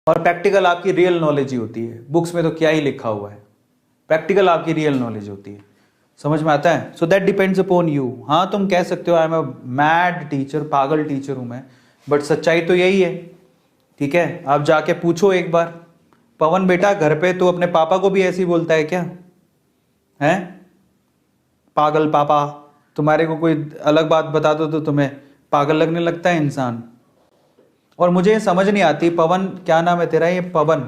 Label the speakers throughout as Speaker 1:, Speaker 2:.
Speaker 1: और प्रैक्टिकल आपकी real knowledge ही होती है। बुक्स में तो क्या ही लिखा हुआ है, प्रैक्टिकल आपकी रियल नॉलेज होती है। समझ में आता है? So that depends upon you. हाँ, तुम कह सकते हो I am a mad teacher, पागल टीचर हूं मैं, बट सच्चाई तो यही है। ठीक है, आप जाके पूछो एक बार, पवन बेटा घर पे तो अपने पापा को भी ऐसे ही बोलता है क्या? है पागल पापा। तुम्हारे को कोई अलग बात बता दो तो तुम्हें पागल लगने लगता है इंसान। और मुझे ये समझ नहीं आती, पवन क्या नाम है तेरा, ये पवन,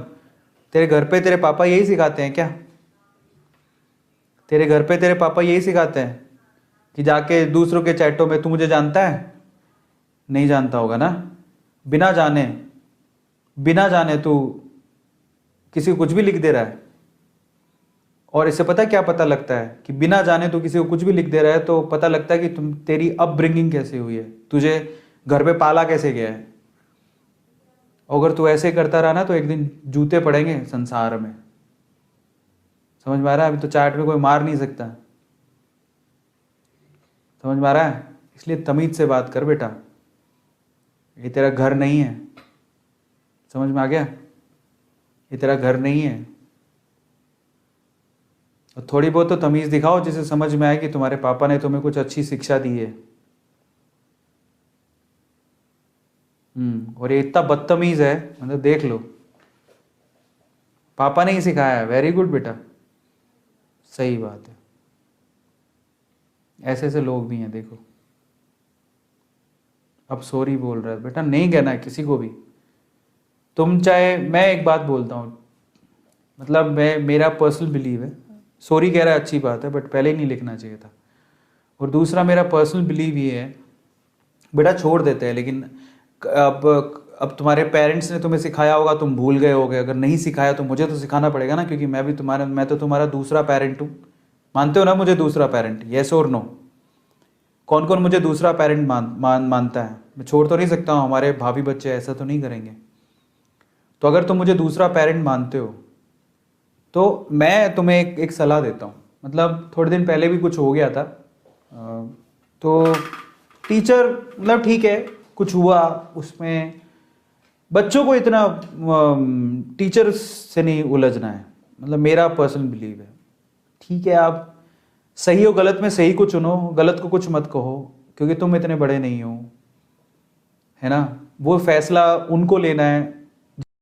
Speaker 1: तेरे घर पे तेरे पापा यही सिखाते हैं क्या? तेरे घर पे तेरे पापा यही सिखाते हैं कि जाके दूसरों के चैटों में तू मुझे जानता है? नहीं जानता होगा ना। बिना जाने तू किसी को कुछ भी लिख दे रहा है। और इससे पता क्या पता लगता है कि बिना जाने तू किसी को कुछ भी लिख दे रहा है, तो पता लगता है कि तुम तेरी अपब्रिंगिंग कैसे हुई है, तुझे घर पे पाला कैसे गया है। अगर तू ऐसे करता रहा ना तो एक दिन जूते पड़ेंगे संसार में। समझ में आ रहा है? अभी तो चैट में कोई मार नहीं सकता। समझ में आ रहा है? इसलिए तमीज से बात कर बेटा, ये तेरा घर नहीं है। समझ में आ गया? ये तेरा घर नहीं है। और थोड़ी बहुत तो तमीज दिखाओ जिसे समझ में आए कि तुम्हारे पापा ने तुम्हें कुछ अच्छी शिक्षा दी है। और ये इतना बदतमीज है, मतलब देख लो, पापा ने ही सिखाया है। वेरी गुड बेटा, सही बात है। ऐसे ऐसे लोग भी हैं, देखो। अब सॉरी बोल रहा है बेटा, नहीं कहना है किसी को भी। तुम चाहे, मैं एक बात बोलता हूँ, मतलब मेरा पर्सनल बिलीव है, सॉरी कह रहा है अच्छी बात है, बट पहले ही नहीं लिखना चाहिए था। और दूसरा मेरा पर्सनल बिलीव ये है, बेटा छोड़ देते हैं, लेकिन अब तुम्हारे पेरेंट्स ने तुम्हें सिखाया होगा, तुम भूल गए होगे। अगर नहीं सिखाया तो मुझे तो सिखाना पड़ेगा ना, क्योंकि मैं तो तुम्हारा दूसरा पेरेंट हूँ। मानते हो ना मुझे दूसरा पेरेंट? येस और नो? कौन कौन मुझे दूसरा पेरेंट मानता है? मैं छोड़ तो नहीं सकता हूँ, हमारे भाभी बच्चे ऐसा तो नहीं करेंगे। तो अगर तुम मुझे दूसरा पेरेंट मानते हो तो मैं तुम्हें एक सलाह देता हूँ। मतलब थोड़े दिन पहले भी कुछ हो गया था, तो टीचर, मतलब ठीक है कुछ हुआ उसमें, बच्चों को इतना टीचर से नहीं उलझना है, मतलब मेरा पर्सनल बिलीव है। ठीक है, आप सही हो गलत में सही को चुनो, गलत को कुछ मत कहो, क्योंकि तुम इतने बड़े नहीं हो, है ना। वो फैसला उनको लेना है,